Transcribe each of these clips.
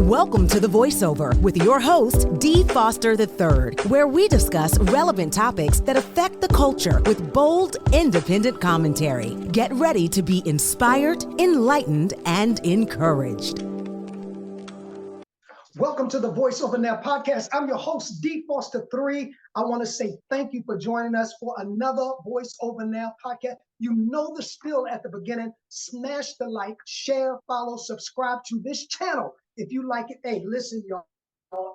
Welcome to The Voiceover with your host, Dee Foster III, where we discuss relevant topics that affect the culture with bold, independent commentary. Get ready to be inspired, enlightened, and encouraged. Welcome to the Voiceover Now podcast. I'm your host, Dee Foster III. I want to say thank you for joining us for another Voiceover Now podcast. You know the spiel at the beginning. Smash the like, share, follow, subscribe to this channel. If you like it, hey, listen, y'all,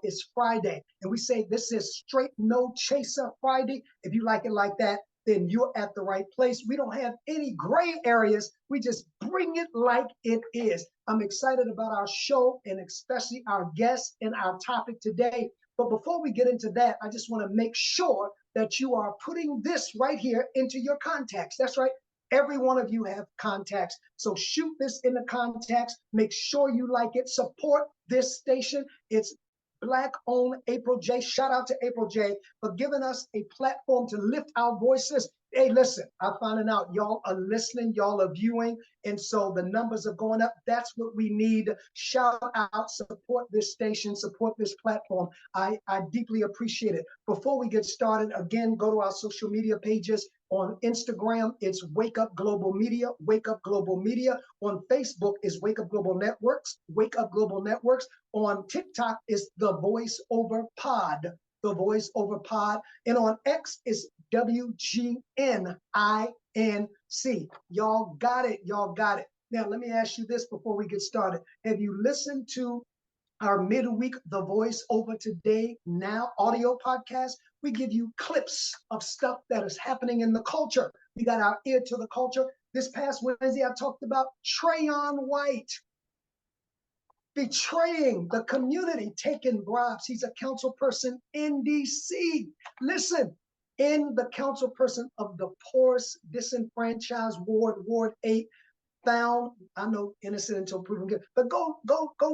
it's Friday. And we say this is straight no chaser Friday. If you like it like that, then you're at the right place. We don't have any gray areas. We just bring it like it is. I'm excited about our show and especially our guests and our topic today. But before we get into that, I just want to make sure that you are putting this right here into your contacts. That's right. Every one of you have contacts. So shoot this in the contacts. Make sure you like it. Support this station. It's Black-owned April J. Shout out to April J. for giving us a platform to lift our voices. Hey, listen, I'm finding out y'all are listening, y'all are viewing, and so the numbers are going up. That's what we need. Shout out, support this station, support this platform. I deeply appreciate it. Before we get started, again, go to our social media pages. On Instagram, it's Wake Up Global Media, Wake Up Global Media. On Facebook is Wake Up Global Networks, Wake Up Global Networks. On TikTok is The Voiceover Pod, The Voiceover Pod. And on X is WGNINC. Y'all got it, y'all got it. Now, let me ask you this before we get started. Have you listened to our midweek The Voice Over Today Now audio podcast? We give you clips of stuff that is happening in the culture. We got our ear to the culture. This past Wednesday, I talked about Trayon White betraying the community, taking bribes. He's a council person in DC. Listen, in the council person of the poorest disenfranchised ward, Ward 8, found, I know, innocent until proven guilty, but go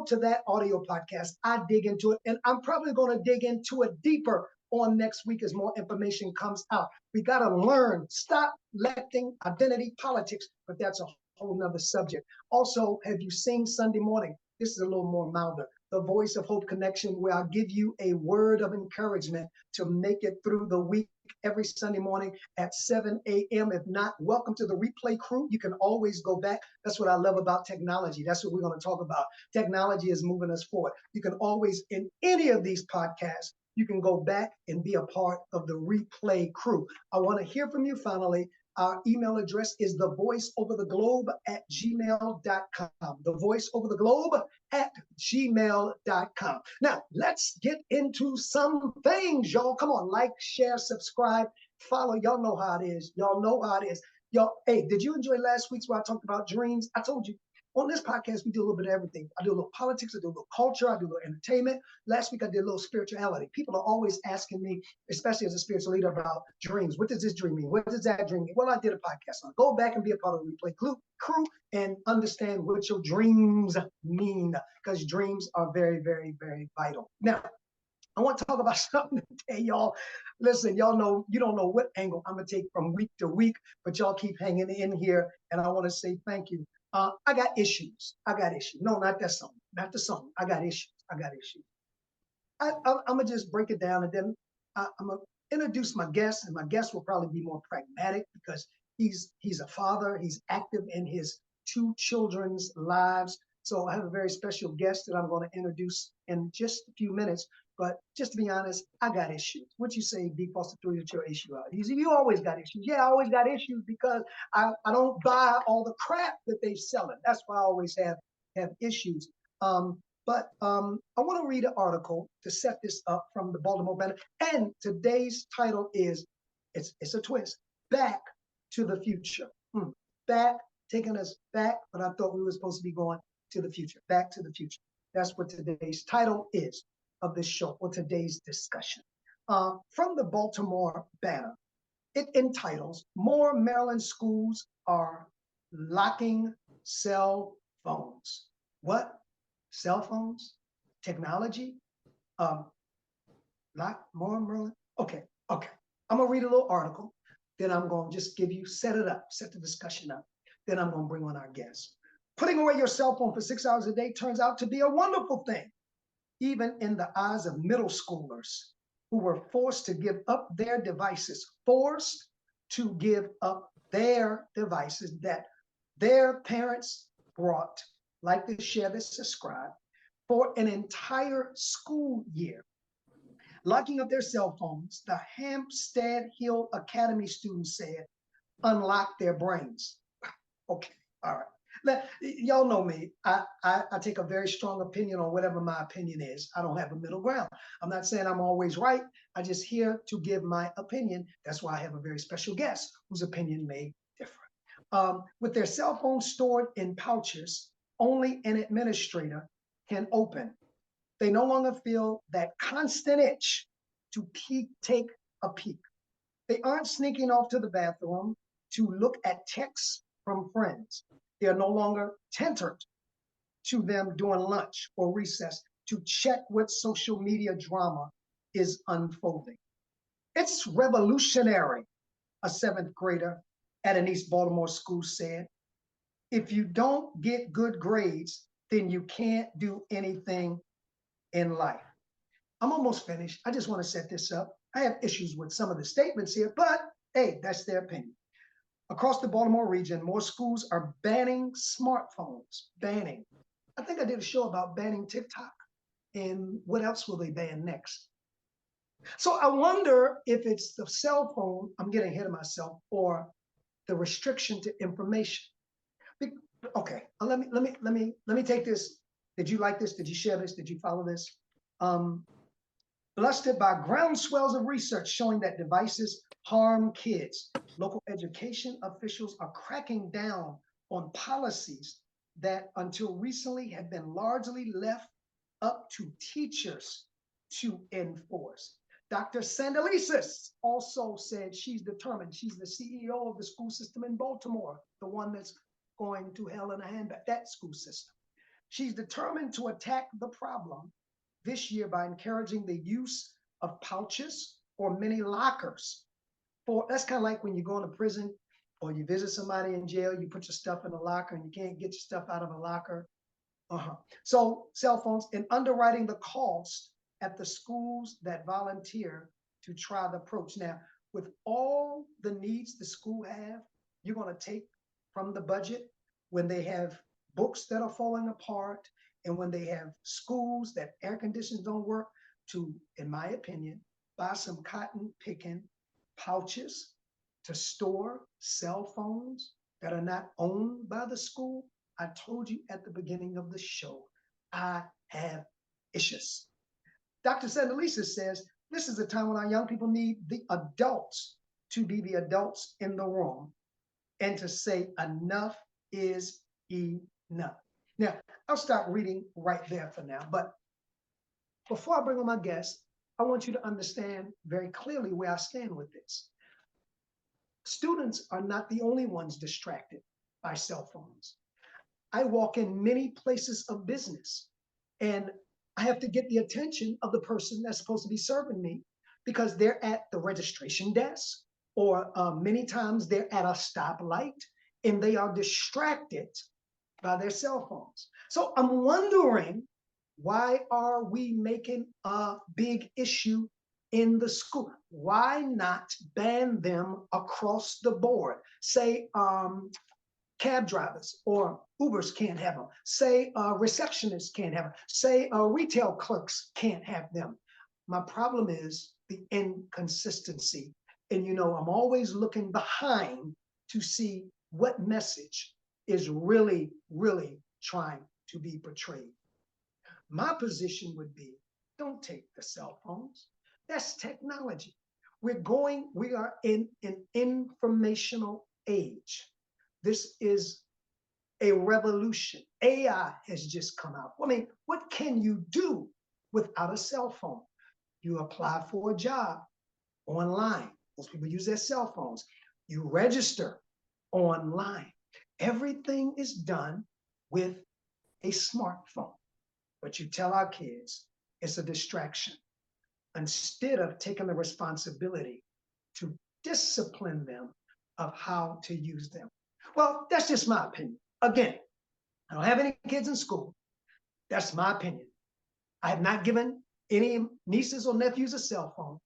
to that audio podcast. I dig into it, and I'm probably going to dig into it deeper on next week as more information comes out. We got to learn, stop letting identity politics, but that's a whole nother subject. Also, have you seen Sunday morning? This is a little more milder. The Voice of Hope Connection, where I'll give you a word of encouragement to make it through the week every Sunday morning at 7 a.m. If not, welcome to the replay crew. You can always go back. That's what I love about technology. That's what we're going to talk about. Technology is moving us forward. You can always, in any of these podcasts, you can go back and be a part of the replay crew. I want to hear from you finally. Our email address is thevoiceovertheglobe@gmail.com. Thevoiceovertheglobe@gmail.com. Now, let's get into some things, y'all. Come on, like, share, subscribe, follow. Y'all know how it is. Y'all know how it is. Y'all, hey, did you enjoy last week's where I talked about dreams? I told you. On this podcast, we do a little bit of everything. I do a little politics, I do a little culture, I do a little entertainment. Last week, I did a little spirituality. People are always asking me, especially as a spiritual leader, about dreams. What does this dream mean? What does that dream mean? Well, I did a podcast on it. Go back and be a part of the replay crew and understand what your dreams mean, because dreams are very, very, very vital. Now, I want to talk about something today, y'all. Listen, y'all know, you don't know what angle I'm going to take from week to week, but y'all keep hanging in here, and I want to say thank you. I got issues. No, not that song. Not the song. I got issues. I'm going to just break it down, and then I'm going to introduce my guest, and my guest will probably be more pragmatic because he's a father. He's active in his two children's lives. So I have a very special guest that I'm going to introduce in just a few minutes. But just to be honest, I got issues. What you say, Dee Foster III, that your issue out? You always got issues. Yeah, I always got issues because I don't buy all the crap that they're selling. That's why I always have issues. But I want to read an article to set this up from the Baltimore Banner. And today's title is, it's a twist, Back to the Future. Back, taking us back, but I thought we were supposed to be going to the future. Back to the future. That's what today's title is of this show, or today's discussion. From the Baltimore Banner, it entitles, More Maryland Schools Are Locking Cell Phones. What? Cell phones? Technology? Lock more Maryland? Okay. I'm gonna read a little article, then I'm gonna just set the discussion up. Then I'm gonna bring on our guests. Putting away your cell phone for 6 hours a day turns out to be a wonderful thing. even in the eyes of middle schoolers who were forced to give up their devices, forced to give up their devices that their parents brought, like to share this, subscribe, for an entire school year. Locking up their cell phones, the Hampstead Hill Academy students said, unlock their brains. Okay, all right. Y'all know me. I take a very strong opinion on whatever my opinion is. I don't have a middle ground. I'm not saying I'm always right. I'm just here to give my opinion. That's why I have a very special guest whose opinion may differ. With their cell phones stored in pouches, only an administrator can open. They no longer feel that constant itch to take a peek. They aren't sneaking off to the bathroom to look at texts from friends. They are no longer tethered to them during lunch or recess to check what social media drama is unfolding. It's revolutionary, a seventh grader at an East Baltimore school said. If you don't get good grades, then you can't do anything in life. I'm almost finished. I just want to set this up. I have issues with some of the statements here, but hey, that's their opinion. Across the Baltimore region, more schools are banning smartphones. Banning. I think I did a show about banning TikTok. And what else will they ban next? So I wonder if it's the cell phone, I'm getting ahead of myself, or the restriction to information. Okay, let me take this. Did you like this? Did you share this? Did you follow this? Blusted by groundswells of research showing that devices harm kids. Local education officials are cracking down on policies that until recently had been largely left up to teachers to enforce. Dr. Sandelises also said she's determined. She's the CEO of the school system in Baltimore, the one that's going to hell in a handbag, that school system. She's determined to attack the problem this year by encouraging the use of pouches or mini lockers. That's kind of like when you go into prison or you visit somebody in jail, you put your stuff in a locker and you can't get your stuff out of a locker. So cell phones, and underwriting the cost at the schools that volunteer to try the approach. Now, with all the needs the school have, you're going to take from the budget when they have books that are falling apart and when they have schools that air conditioners don't work, to, in my opinion, buy some cotton picking pouches to store cell phones that are not owned by the school. I told you at the beginning of the show, I have issues. Dr. Sandelises says this is a time when our young people need the adults to be the adults in the room and to say enough is enough. Now, I'll stop reading right there for now. But before I bring on my guest, I want you to understand very clearly where I stand with this. Students are not the only ones distracted by cell phones. I walk in many places of business and I have to get the attention of the person that's supposed to be serving me because they're at the registration desk or many times they're at a stoplight and they are distracted by their cell phones. So I'm wondering, why are we making a big issue in the school? Why not ban them across the board? Say cab drivers or Ubers can't have them. Say receptionists can't have them. Say retail clerks can't have them. My problem is the inconsistency. And you know, I'm always looking behind to see what message is really, really trying to be portrayed. My position would be, don't take the cell phones. That's technology. We are in an informational age. This is a revolution. AI has just come out. I mean, what can you do without a cell phone? You apply for a job online. Most people use their cell phones. You register online. Everything is done with a smartphone. But you tell our kids it's a distraction instead of taking the responsibility to discipline them of how to use them. Well, that's just my opinion. Again, I don't have any kids in school. That's my opinion. I have not given any nieces or nephews a cell phone.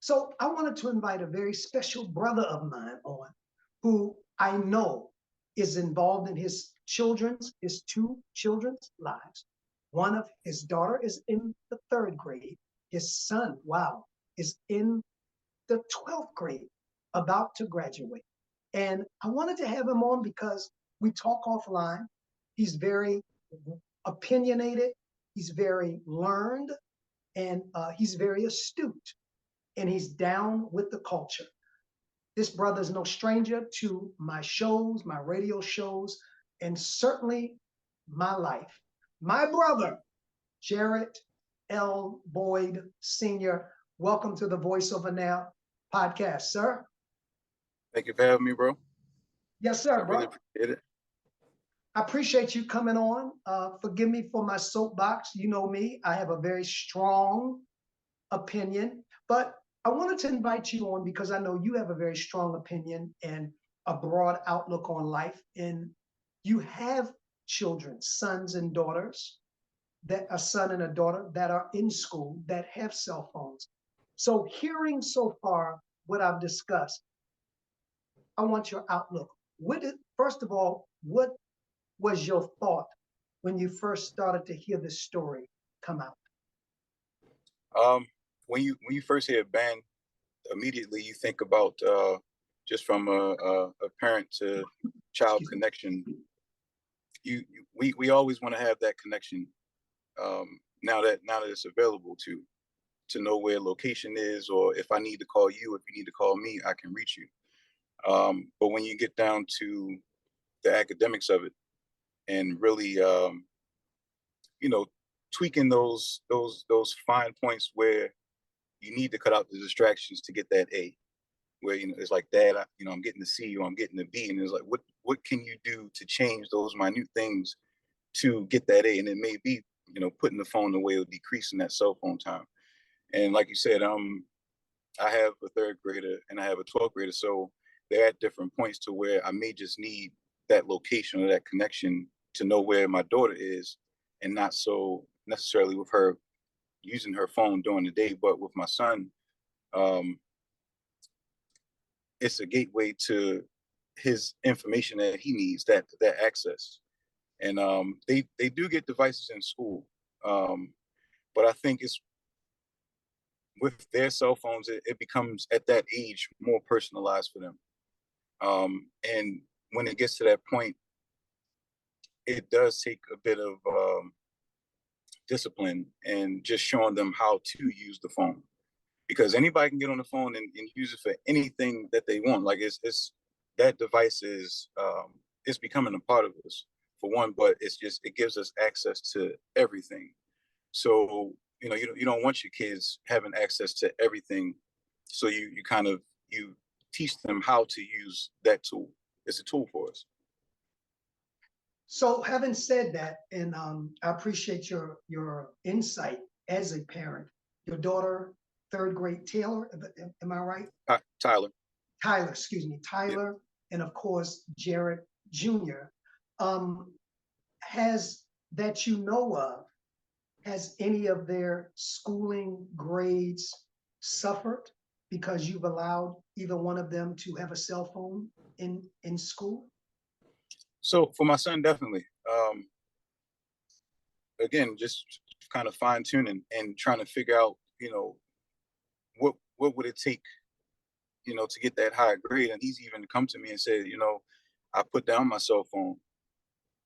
So I wanted to invite a very special brother of mine on who I know is involved in his two children's lives. One of his daughter is in the 3rd grade. His son, wow, is in the 12th grade, about to graduate. And I wanted to have him on because we talk offline. He's very opinionated, he's very learned, and he's very astute, and he's down with the culture. This brother is no stranger to my shows, my radio shows, and certainly my life. My brother, Jarrett L. Boyd Sr., welcome to the Voiceover Now podcast, sir. Thank you for having me, bro. Yes, sir, I bro. really appreciate it. I appreciate you coming on. Forgive me for my soapbox. You know me, I have a very strong opinion, but I wanted to invite you on because I know you have a very strong opinion and a broad outlook on life. And you have children, sons and daughters, that a son and a daughter that are in school that have cell phones. So hearing so far what I've discussed, I want your outlook. First of all, what was your thought when you first started to hear this story come out? When you first hear ban, immediately you think about just from a parent to child connection. We always want to have that connection. Now that it's available to know where location is, or if I need to call you, if you need to call me, I can reach you. But when you get down to the academics of it and really, tweaking those fine points where you need to cut out the distractions to get that A, where it's like, Dad, I'm getting the C or I'm getting the B, and it's like, what can you do to change those minute things to get that A? And it may be putting the phone away or decreasing that cell phone time. And like you said, I have a 3rd grader and I have a 12th grader, so they're at different points to where I may just need that location or that connection to know where my daughter is, and not so necessarily with her using her phone during the day. But with my son, it's a gateway to his information that he needs, that access. And they do get devices in school, but I think it's with their cell phones, it becomes at that age more personalized for them. And when it gets to that point, it does take a bit of discipline and just showing them how to use the phone, because anybody can get on the phone and use it for anything that they want. Like it's that device is it's becoming a part of us for one, but it gives us access to everything. So you don't want your kids having access to everything. So you teach them how to use that tool. It's a tool for us. So having said that, and I appreciate your insight as a parent. Your daughter, 3rd grade, Taylor, am I right? Tyler. Tyler, excuse me, Tyler, yep. And of course, Jarrett Jr. Has any of their schooling grades suffered because you've allowed either one of them to have a cell phone in school? So for my son, definitely. Again, just kind of fine tuning and trying to figure out, what would it take, to get that high grade. And he's even come to me and said, I put down my cell phone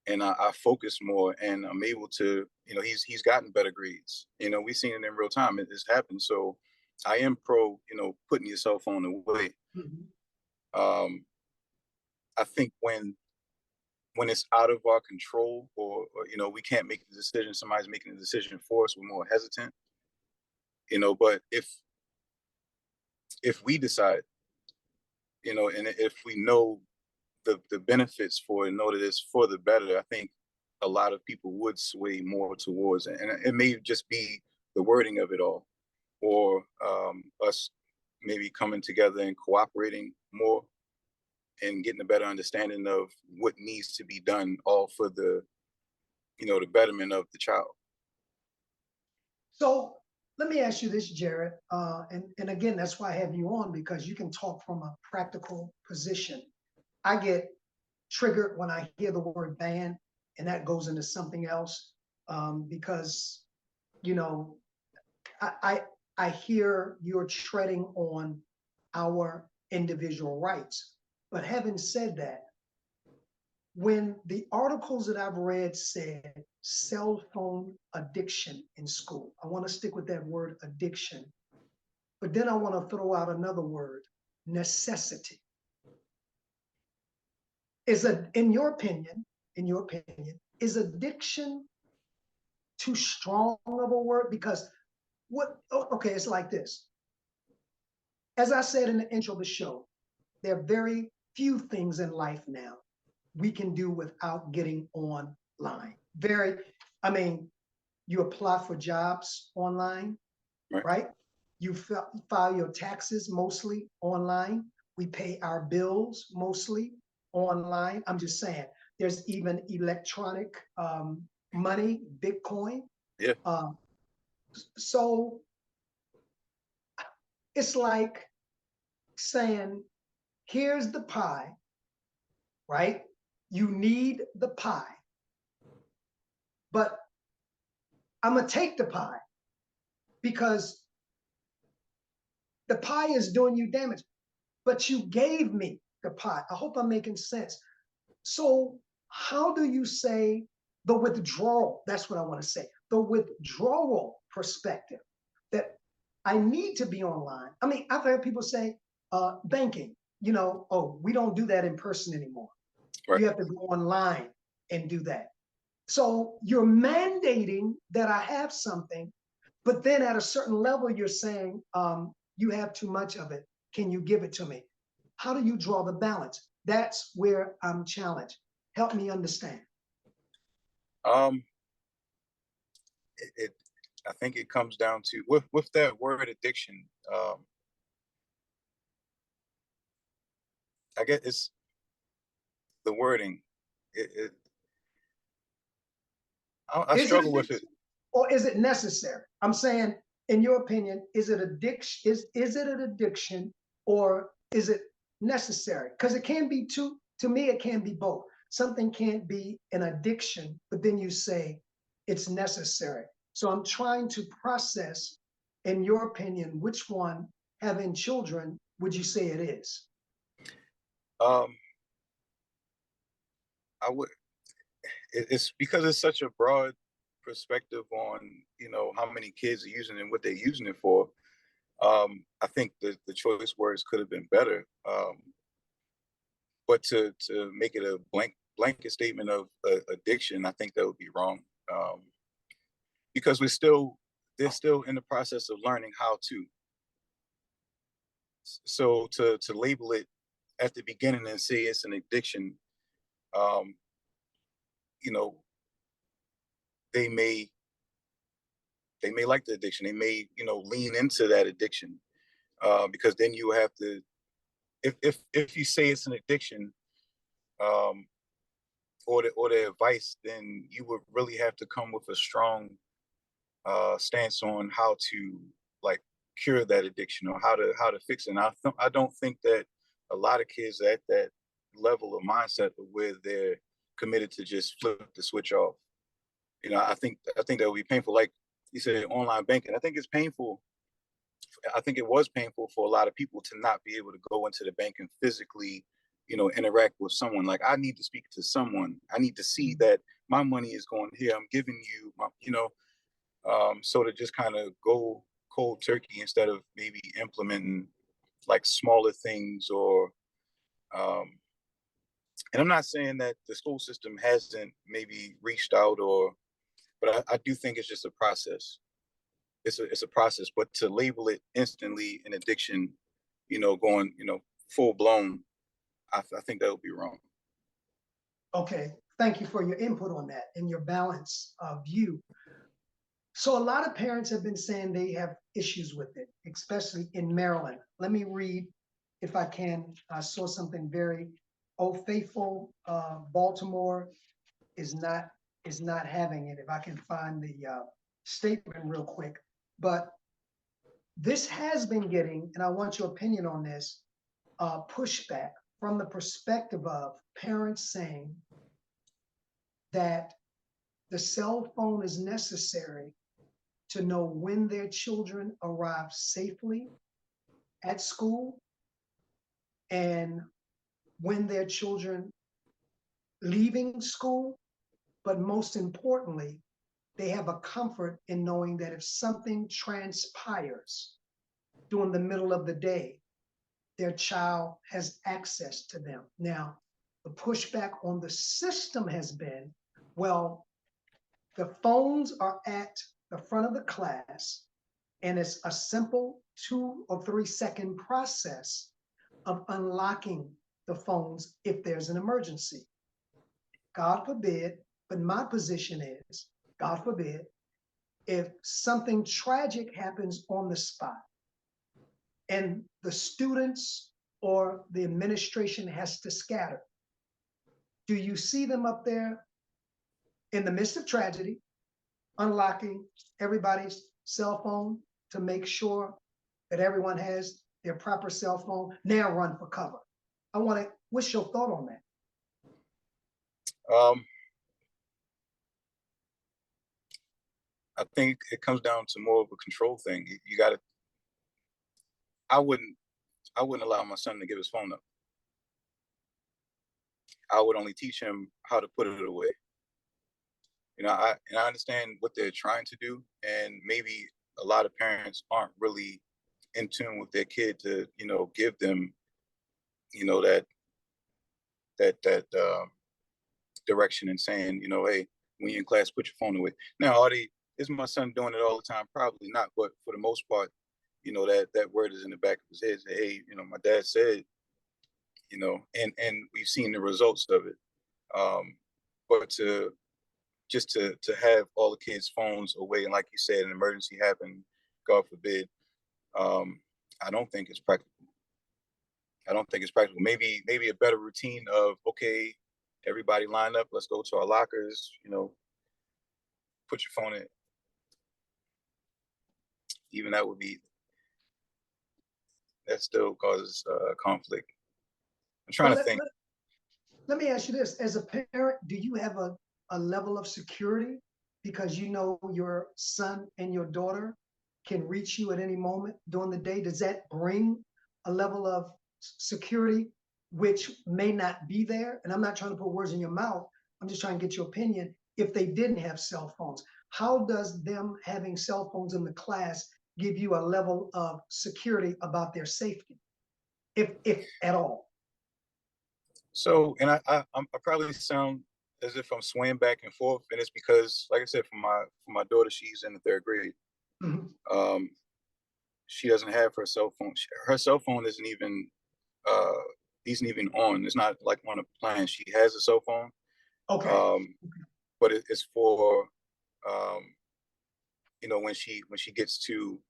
and I focus more, and I'm able to, he's gotten better grades. We've seen it in real time. It's happened. So I am pro, putting your cell phone away. Mm-hmm. I think when it's out of our control, or we can't make the decision, somebody's making the decision for us, we're more hesitant. But if we decide, and if we know the benefits for it, know that it's for the better, I think a lot of people would sway more towards it. And it may just be the wording of it all, or us maybe coming together and cooperating more and getting a better understanding of what needs to be done, all for the, the betterment of the child. So let me ask you this, Jared. And again, that's why I have you on, because you can talk from a practical position. I get triggered when I hear the word ban, and that goes into something else, because you know I hear you're treading on our individual rights. But having said that, when the articles that I've read said cell phone addiction in school, I want to stick with that word addiction, but then I want to throw out another word, necessity. In your opinion, is addiction too strong of a word? Because okay, it's like this. As I said in the intro of the show, there are very few things in life now we can do without getting online. I mean, you apply for jobs online, right? You file your taxes mostly online. We pay our bills mostly online. I'm just saying, there's even electronic money, Bitcoin. Yeah. So it's like saying, here's the pie, right? You need the pie, but I'm gonna take the pie because the pie is doing you damage, but you gave me the pie. I hope I'm making sense. So how do you say the withdrawal? That's what I want to say. The withdrawal perspective that I need to be online. I mean, I've heard people say banking, oh, we don't do that in person anymore. Right. You have to go online and do that. So you're mandating that I have something, but then at a certain level, you're saying, you have too much of it. Can you give it to me? How do you draw the balance? That's where I'm challenged. Help me understand. I think it comes down to with that word addiction. I guess it's the wording. I struggle with it. Or is it necessary? I'm saying, in your opinion, is it addiction? Is it an addiction, or is it necessary? Because it can be two. To me, it can be both. Something can't be an addiction, but then you say it's necessary. So I'm trying to process, in your opinion, which one, having children, would you say it is? I would. It's because it's such a broad perspective on how many kids are using it and what they're using it for. I think the choice words could have been better, but to make it a blanket statement of addiction, I think that would be wrong, because they're still in the process of learning how to. So to label it at the beginning and say it's an addiction, they may like the addiction. They may lean into that addiction, because then you have to, if you say it's an addiction, or the advice, then you would really have to come with a strong stance on how to like cure that addiction or how to fix it. And I don't think that a lot of kids are at that level of mindset where they're committed to just flip the switch off. I think that would be painful. Like you said, online banking. I think it's painful. I think it was painful for a lot of people to not be able to go into the bank and physically, interact with someone. Like, I need to speak to someone. I need to see that my money is going here. I'm giving you my, so to just kind of go cold turkey instead of maybe implementing like smaller things or, and I'm not saying that the school system hasn't maybe reached out but I do think it's just a process. It's a process, but to label it instantly an addiction, going, full blown, I think that would be wrong. Okay, thank you for your input on that and your balance of view. So a lot of parents have been saying they have issues with it, especially in Maryland. Let me read, if I can. I saw something very, Faithful, Baltimore is not having it. If I can find the statement real quick. but this has been getting, and I want your opinion on this, pushback from the perspective of parents saying that the cell phone is necessary to know when their children arrive safely at school and when their children leaving school. But most importantly, they have a comfort in knowing that if something transpires during the middle of the day, their child has access to them. Now, the pushback on the system has been, well, the phones are at the front of the class, and it's a simple 2 or 3 second process of unlocking the phones if there's an emergency. God forbid, but my position is, God forbid, if something tragic happens on the spot and the students or the administration has to scatter, do you see them up there in the midst of tragedy, unlocking everybody's cell phone to make sure that everyone has their proper cell phone, now run for cover? What's your thought on that? I think it comes down to more of a control thing. You got to. I wouldn't allow my son to give his phone up. I would only teach him how to put it away. I understand what they're trying to do, and maybe a lot of parents aren't really in tune with their kid to, give them, that direction and saying, hey, when you're in class, put your phone away. Now, is my son doing it all the time? Probably not, but for the most part, that word is in the back of his head. Say, hey, my dad said, and we've seen the results of it. But to have all the kids' phones away, and like you said, an emergency happened, God forbid, I don't think it's practical. Maybe a better routine of, okay, everybody line up, let's go to our lockers, put your phone in. Even that still causes conflict. I'm trying to think. Let me ask you this. As a parent, do you have a level of security because your son and your daughter can reach you at any moment during the day? Does that bring a level of security which may not be there? And I'm not trying to put words in your mouth. I'm just trying to get your opinion. If they didn't have cell phones, how does them having cell phones in the class give you a level of security about their safety, if at all? So, and I probably sound as if I'm swaying back and forth, and it's because, like I said, for my daughter, she's in the 3rd grade. Mm-hmm. She doesn't have her cell phone. Her cell phone isn't even on. It's not like on a plan. She has a cell phone. Okay. But it's for when she gets to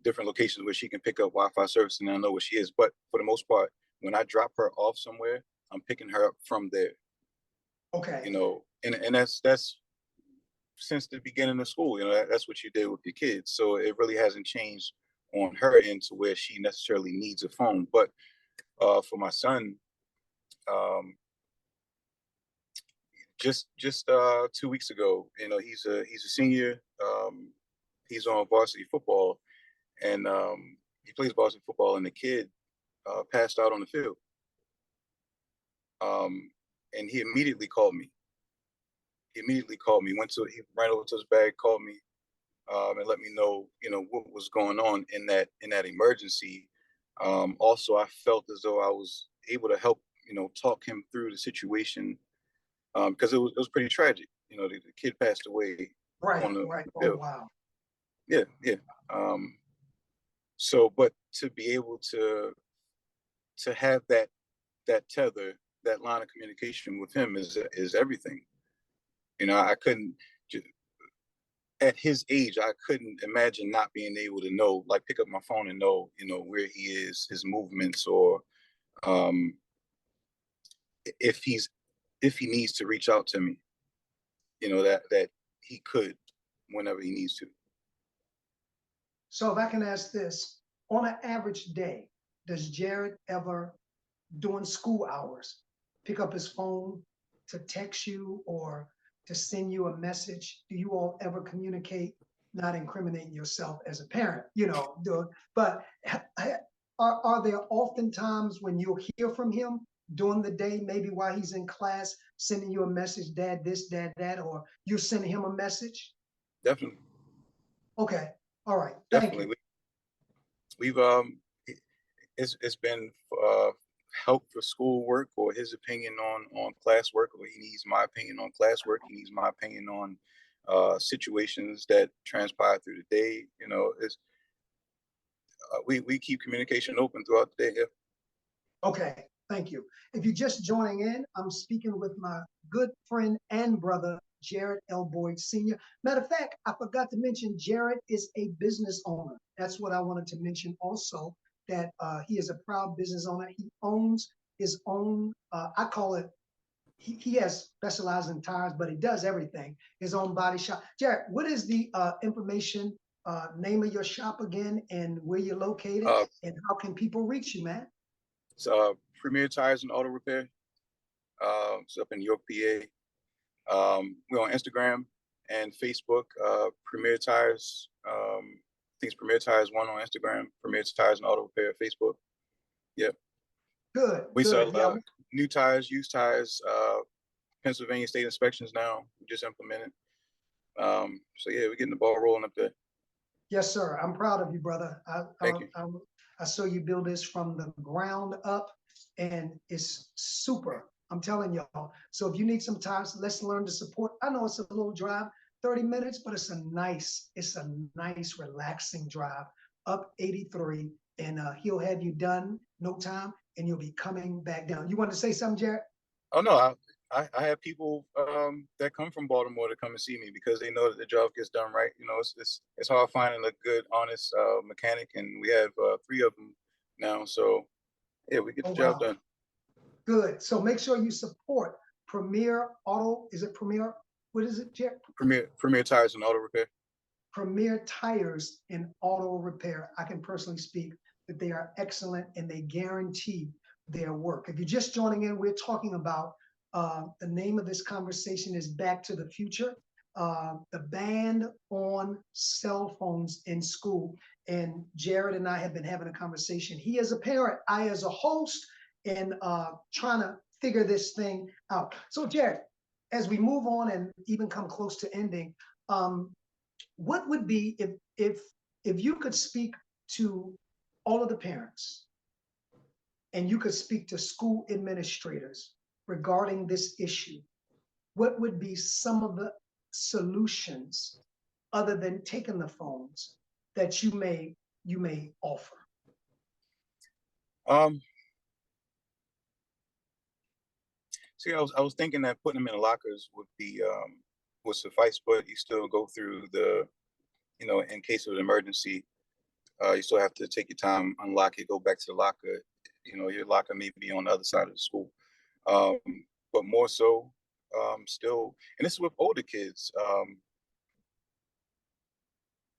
different locations where she can pick up Wi-Fi service and I know where she is. But for the most part, when I drop her off somewhere, I'm picking her up from there. Okay. And that's since the beginning of school. That's what you did with your kids. So it really hasn't changed on her end to where she necessarily needs a phone. But for my son, just 2 weeks ago, he's a senior. He's on varsity football, and he plays varsity football, and the kid passed out on the field. And he immediately called me. He ran over to his bag, called me, and let me know, what was going on in that emergency. Also, I felt as though I was able to help, talk him through the situation, because it was pretty tragic. The kid passed away on the field. Oh, wow. Yeah. So, but to be able to have that tether, that line of communication with him is everything. I couldn't, at his age, I couldn't imagine not being able to know, like pick up my phone and know, where he is, his movements, or if he needs to reach out to me, that he could whenever he needs to. So if I can ask this, on an average day, does Jared ever, during school hours, pick up his phone to text you or to send you a message? Do you all ever communicate, not incriminating yourself as a parent, but are there often times when you'll hear from him during the day, maybe while he's in class, sending you a message, dad this, dad that, or you're sending him a message? Definitely. Okay. All right. Thank Definitely. you. We've it's been help for schoolwork or his opinion on classwork, or he needs my opinion on classwork. He needs my opinion on situations that transpire through the day. It's we keep communication open throughout the day. Yeah. Okay, thank you. If you're just joining in, I'm speaking with my good friend and brother, Jared L. Boyd Sr. Matter of fact, I forgot to mention Jared is a business owner. That's what I wanted to mention also, that he is a proud business owner. He owns his own, I call it, he has specialized in tires, but he does everything, his own body shop. Jared, what is the information, name of your shop again, and where you're located, and how can people reach you, man? It's Premier Tires and Auto Repair. It's up in York, PA. We're on Instagram and Facebook. Premier Tires. I think it's Premier Tires 1 on Instagram. Premier Tires and Auto Repair Facebook. Yep. Good. We good. sell new tires, used tires. Pennsylvania state inspections now. We just implemented. So yeah, we're getting the ball rolling up there. Yes, sir. I'm proud of you, brother. Thank you. I saw you build this from the ground up, and it's super. I'm telling y'all. So if you need some tires, let's learn to support. I know it's a little drive, 30 minutes, but it's a nice, relaxing drive up 83, and he'll have you done no time, and you'll be coming back down. You want to say something, Jared? Oh no, I have people that come from Baltimore to come and see me because they know that the job gets done right. It's hard finding a good, honest mechanic, and we have 3 of them now. So yeah, we get the job done. Good. So make sure you support Premier Auto. Is it Premier? What is it, Jared? Premier Tires and Auto Repair. Premier Tires and Auto Repair. I can personally speak that they are excellent and they guarantee their work. If you're just joining in, we're talking about the name of this conversation is Back to the Future, the ban on cell phones in school. And Jared and I have been having a conversation. He as a parent, I as a host, and trying to figure this thing out. So Jared, as we move on and even come close to ending, what would be if you could speak to all of the parents and you could speak to school administrators regarding this issue, what would be some of the solutions other than taking the phones that you may offer? See, I was thinking that putting them in lockers would suffice, but you still go through in case of an emergency, you still have to take your time, unlock it, go back to the locker. Your locker may be on the other side of the school. But more so, still, and this is with older kids,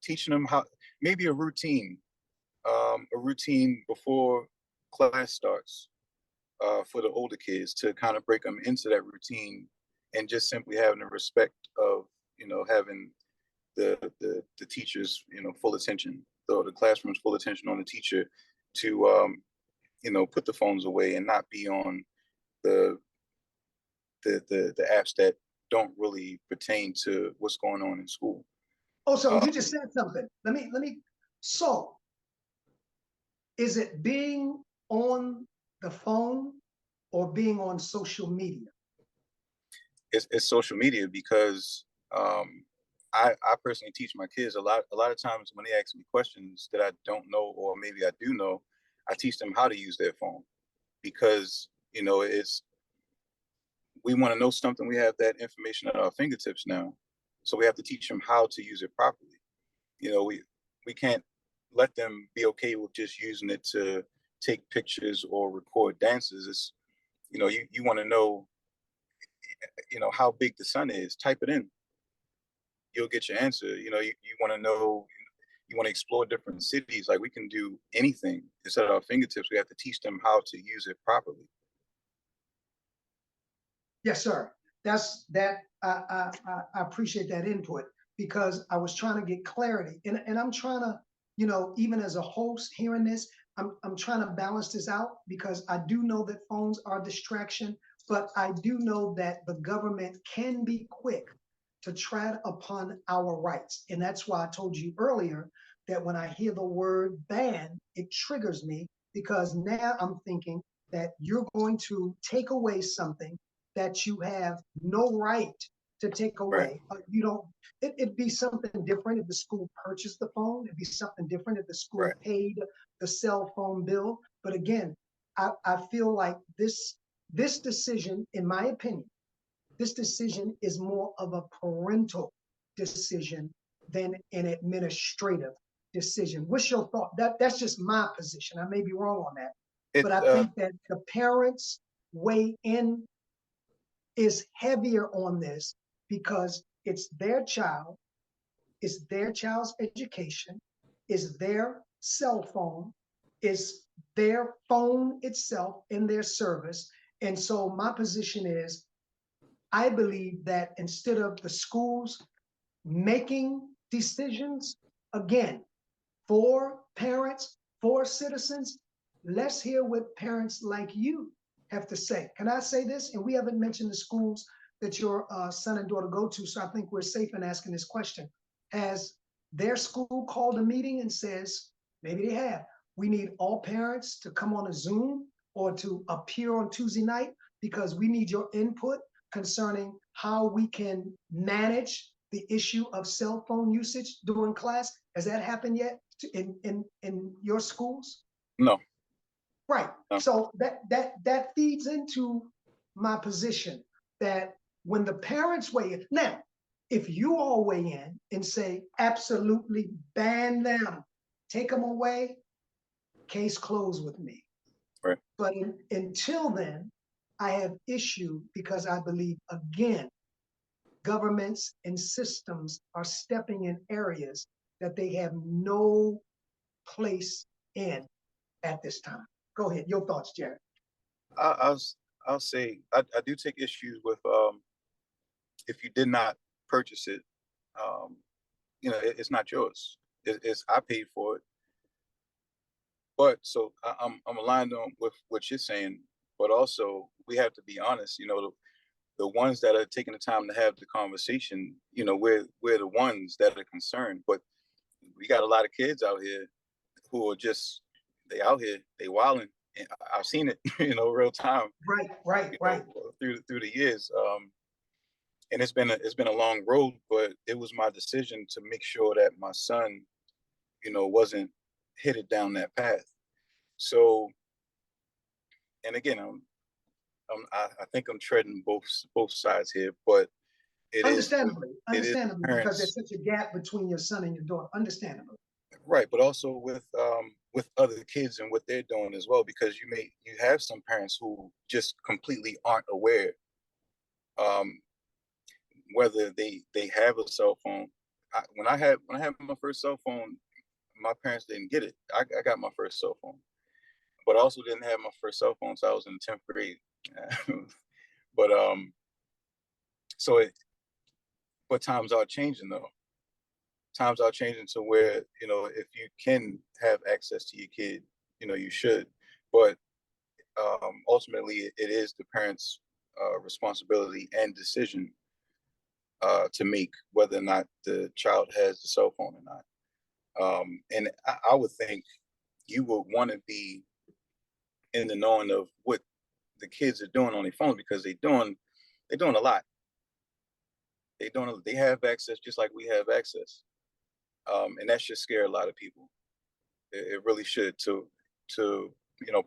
teaching them how, maybe a routine before class starts for the older kids, to kind of break them into that routine, and just simply having the respect of, having the teachers, full attention, the classroom's full attention on the teacher, to, put the phones away and not be on the apps that don't really pertain to what's going on in school. Oh, so you just said something. So is it being on the phone or being on social media? It's social media, because I personally teach my kids a lot of times when they ask me questions that I don't know, or maybe I do know, I teach them how to use their phone, because we want to know something, we have that information at our fingertips now, so we have to teach them how to use it properly. We can't let them be okay with just using it to take pictures or record dances. It's you want to know how big the sun is. Type it in, you'll get your answer. You want to know, you want to explore different cities, like we can do anything. It's at our fingertips. We have to teach them how to use it properly. Yes, sir. That's that. I appreciate that input because I was trying to get clarity, and I'm trying to, even as a host hearing this, I'm trying to balance this out because I do know that phones are a distraction, but I do know that the government can be quick to tread upon our rights, and that's why I told you earlier that when I hear the word ban, it triggers me because now I'm thinking that you're going to take away something that you have no right to take away. Right. You don't. It'd be something different if the school purchased the phone. It'd be something different if the school Right. paid the cell phone bill. But again, I feel like this decision, in my opinion, this decision is more of a parental decision than an administrative decision. What's your thought? That's just my position. I may be wrong on that, It but I think that the parents weigh in is heavier on this because it's their child, it's their child's education, it's their cell phone, it's their phone itself in their service. And so my position is, I believe that instead of the schools making decisions, again, for parents, for citizens, let's hear what parents like you have to say. Can I say this? And we haven't mentioned the schools that your son and daughter go to, so I think we're safe in asking this question. Has their school called a meeting and says, maybe they have, we need all parents to come on a Zoom or to appear on Tuesday night because we need your input concerning how we can manage the issue of cell phone usage during class? Has that happened yet in your schools? No. Right. No. So that feeds into my position that when the parents weigh in, now, if you all weigh in and say absolutely ban them, take them away, case closed with me. Right. But until then, I have issue because I believe, again, governments and systems are stepping in areas that they have no place in at this time. Go ahead. Your thoughts, Jared. I'll say I do take issues with if you did not purchase it, it's not yours. It's I paid for it. But so I'm aligned on with what you're saying, but also we have to be honest. The ones that are taking the time to have the conversation, we're the ones that are concerned. But we got a lot of kids out here who are just they out here, they wilding. And I've seen it, real time. Right. Through the years. And it's been a long road, but it was my decision to make sure that my son, wasn't headed down that path. So, and again, I think I'm treading both sides here, but Understandably, because there's such a gap between your son and your daughter. Understandably. Right, but also with other kids and what they're doing as well, because you have some parents who just completely aren't aware, whether they have a cell phone. When I had my first cell phone, my parents didn't get it. I got my first cell phone, but I also didn't have my first cell phone until I was in 10th grade. But but times are changing though. Times are changing to where, if you can have access to your kid, you should. But ultimately, it is the parents' responsibility and decision to make whether or not the child has the cell phone or not. And I would think you would want to be in the knowing of what the kids are doing on their phones because they're doing a lot. They have access just like we have access. And that should scare a lot of people. It really should to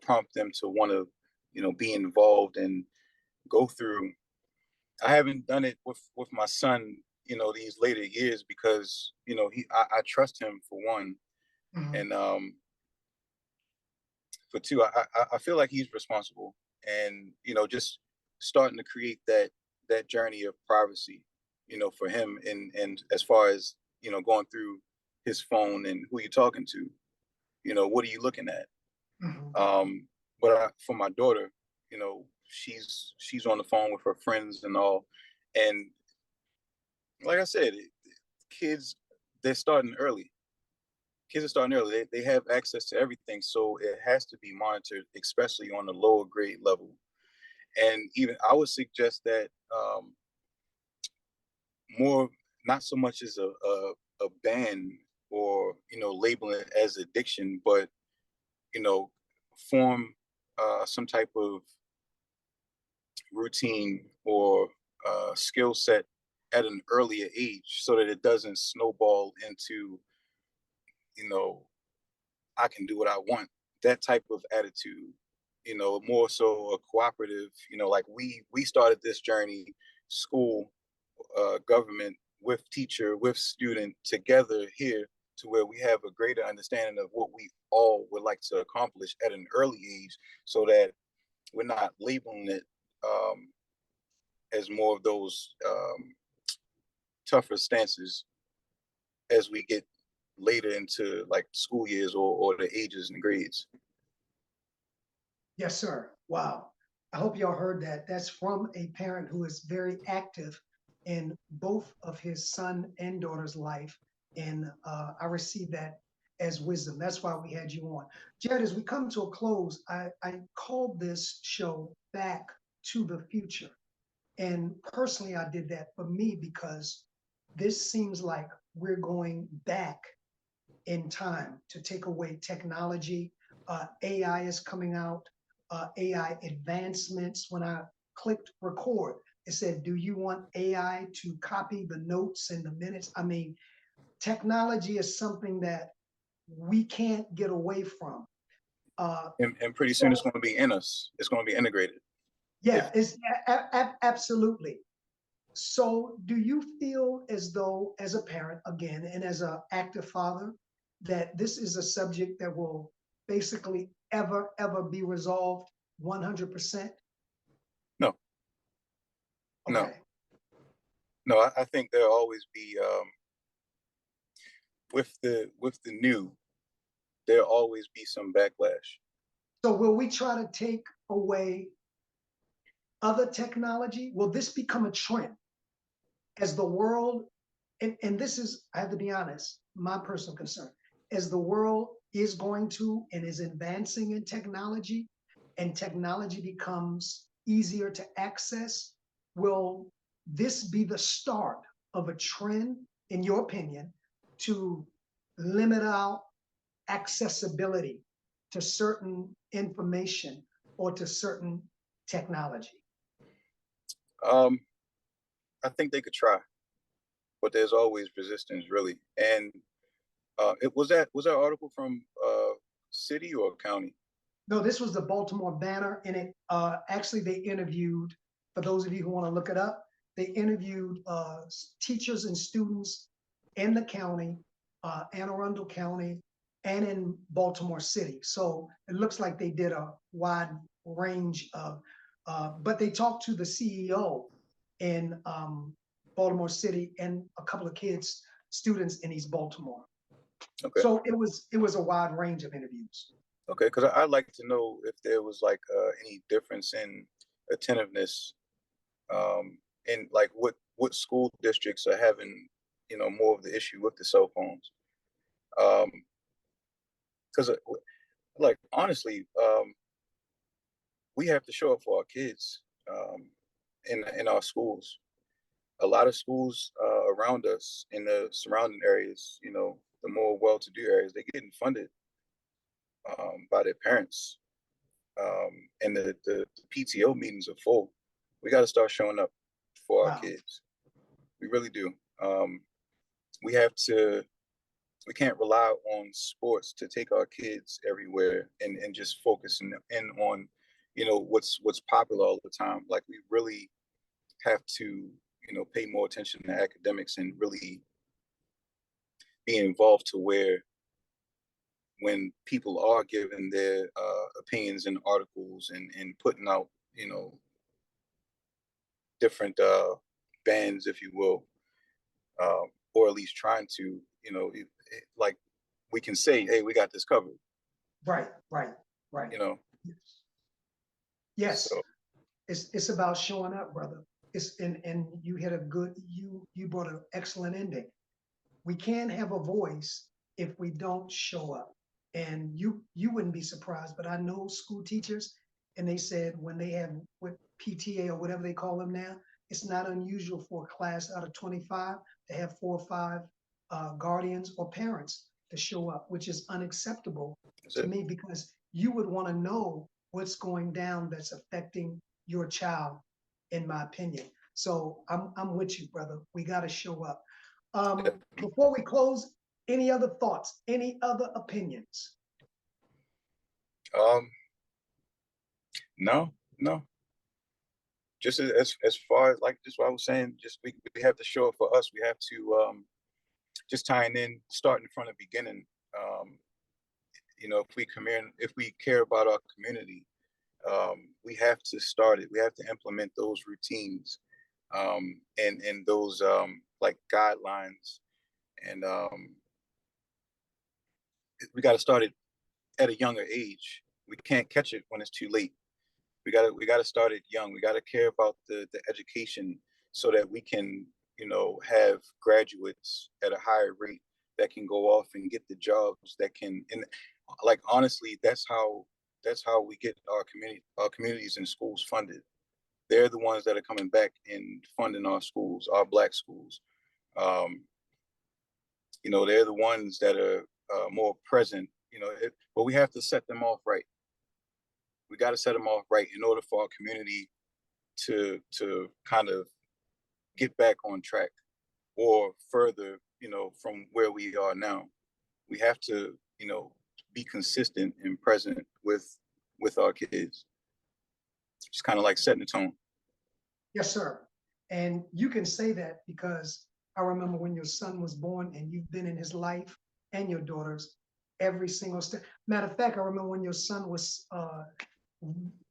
prompt them to want to be involved and go through. I haven't done it with my son these later years because I trust him for one, and for two I feel like he's responsible, and just starting to create that journey of privacy for him and as far as going through his phone and who you're talking to. You know, what are you looking at? But for my daughter, you know, she's on the phone with her friends and all, and like I said, kids they're starting early. Kids are starting early. They have access to everything, so it has to be monitored, especially on the lower grade level. And even I would suggest that more, not so much as a ban or labeling it as addiction, but form some type of routine or skill set at an earlier age so that it doesn't snowball into I can do what I want, that type of attitude. More so a cooperative, like we started this journey, school, government, with teacher, with student, together here, to where we have a greater understanding of what we all would like to accomplish at an early age, so that we're not labeling it as more of those tougher stances as we get later into like school years or the ages and grades. Yes, sir. Wow. I hope y'all heard that. That's from a parent who is very active in both of his son and daughter's life. And I received that as wisdom. That's why we had you on. Jared, as we come to a close, I called this show Back to the Future. And personally, I did that for me because this seems like we're going back in time to take away technology. AI is coming out. AI advancements. When I clicked record, it said, do you want AI to copy the notes and the minutes? I mean, technology is something that we can't get away from. And pretty soon it's going to be in us. It's going to be integrated. Yeah, it's absolutely. So do you feel as though, as a parent, again, and as an active father, that this is a subject that will basically ever be resolved 100%? No. Okay. No, I think there'll always be with the new, there'll always be some backlash. So will we try to take away other technology? Will this become a trend as the world, and this is, I have to be honest, my personal concern, as the world is going to and is advancing in technology, and technology becomes easier to access, will this be the start of a trend, in your opinion, to limit out accessibility to certain information or to certain technology? I think they could try, but there's always resistance, really. And it was that article from city or county? No, this was the Baltimore Banner, and it actually they interviewed, for those of you who want to look it up, they interviewed teachers and students in the county, Anne Arundel County, and in Baltimore City. So it looks like they did a wide range of, but they talked to the CEO in Baltimore City and a couple of kids, students in East Baltimore. Okay. So it was a wide range of interviews. Okay, because I'd like to know if there was like any difference in attentiveness, in like what school districts are having, more of the issue with the cell phones. Because like honestly, we have to show up for our kids in our schools. A lot of schools around us in the surrounding areas, the more well-to-do areas, they're getting funded by their parents, and the PTO meetings are full. We got to start showing up for our kids. We really do. We have to. We can't rely on sports to take our kids everywhere and just focus in on, what's popular all the time. Like we really have to, pay more attention to academics and really be involved to where when people are giving their opinions in articles and putting out, different bans, if you will, or at least trying to, like we can say, hey, we got this covered, Right, right, right. you know. Yes, So it's about showing up, brother. And you hit a good, you brought an excellent ending. We can't have a voice if we don't show up. And you wouldn't be surprised, but I know school teachers, and they said when they have what PTA or whatever they call them now, it's not unusual for a class out of 25 to have 4 or 5 guardians or parents to show up, which is unacceptable that's to it. me because you would want to know what's going down that's affecting your child, in my opinion. So I'm with you, brother. We got to show up. Yeah. Before we close, any other thoughts, any other opinions? Um, no, no. Just as far as like just what I was saying, just we have to show up for us. We have to just tying in, starting from the beginning. Um, if we care about our community, we have to start it. We have to implement those routines, and those like guidelines, and we got to start it at a younger age. We can't catch it when it's too late. We gotta start it young. We gotta care about the education so that we can, have graduates at a higher rate that can go off and get the jobs that can. And like honestly, that's how we get our communities and schools funded. They're the ones that are coming back and funding our schools, our Black schools. Um, they're the ones that are more present. But we have to set them off right. We got to set them off right in order for our community to kind of get back on track or further, from where we are now. We have to, be consistent and present with our kids. Just kind of like setting the tone. Yes, sir. And you can say that because I remember when your son was born and you've been in his life and your daughter's every single step. Matter of fact, I remember when your son was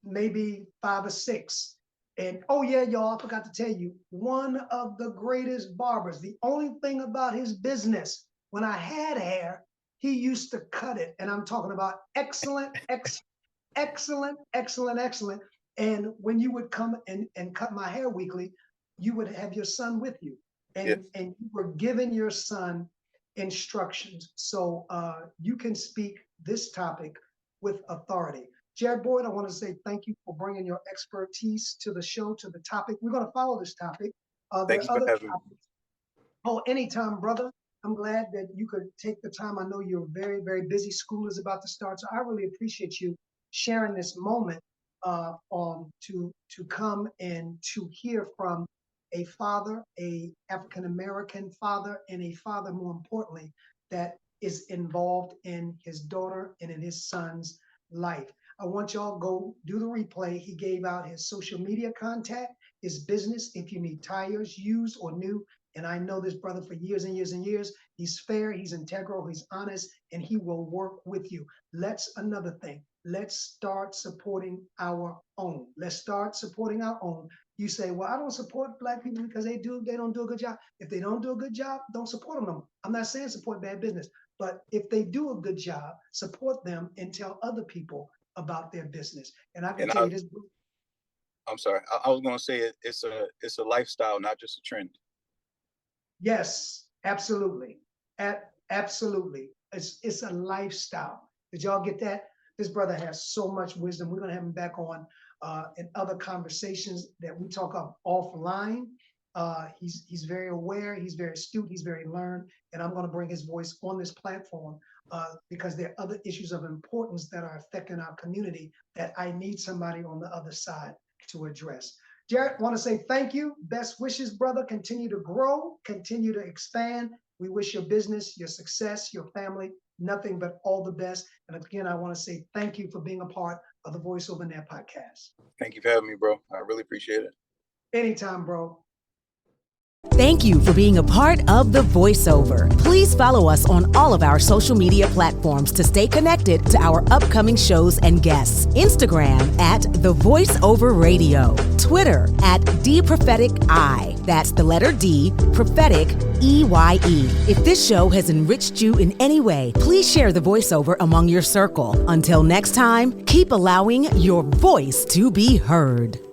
maybe 5 or 6. And oh yeah, y'all, I forgot to tell you, one of the greatest barbers. The only thing about his business, when I had hair, he used to cut it. And I'm talking about excellent, excellent, excellent, excellent. And when you would come and cut my hair weekly, you would have your son with you. Yeah. And you were giving your son instructions. So you can speak this topic with authority. Jared Boyd, I want to say thank you for bringing your expertise to the show, to the topic. We're going to follow this topic. There Thank are you for other having me. topics. Oh, anytime, brother. I'm glad that you could take the time. I know you're very, very busy. School is about to start. So I really appreciate you sharing this moment to come and to hear from a father, a African-American father, and a father, more importantly, that is involved in his daughter and in his son's life. I want y'all go do the replay. He gave out his social media contact, his business, if you need tires, used or new. And I know this brother for years and years and years. He's fair, he's integral, he's honest, and he will work with you. Let's another thing. Let's start supporting our own. Let's start supporting our own. You say, well, I don't support Black people because they don't do a good job. If they don't do a good job, don't support them. I'm not saying support bad business, but if they do a good job, support them and tell other people about their business. And I can And tell you this. I'm sorry. I was going to say it's a lifestyle, not just a trend. Yes, absolutely. Absolutely. It's a lifestyle. Did y'all get that? This brother has so much wisdom. We're going to have him back on in other conversations that we talk of offline. He's very aware, he's very astute, he's very learned, and I'm going to bring his voice on this platform because there are other issues of importance that are affecting our community that I need somebody on the other side to address. Jared, want to say thank you. Best wishes, brother. Continue to grow, continue to expand. We wish your business, your success, your family, nothing but all the best. And again, I want to say thank you for being a part of the Voice Over Net podcast. Thank you for having me, bro. I really appreciate it. Anytime, bro. Thank you for being a part of The Voiceover. Please follow us on all of our social media platforms to stay connected to our upcoming shows and guests. Instagram at The Voiceover Radio. Twitter at DPropheticI. That's the letter D, prophetic, EYE. If this show has enriched you in any way, please share The Voiceover among your circle. Until next time, keep allowing your voice to be heard.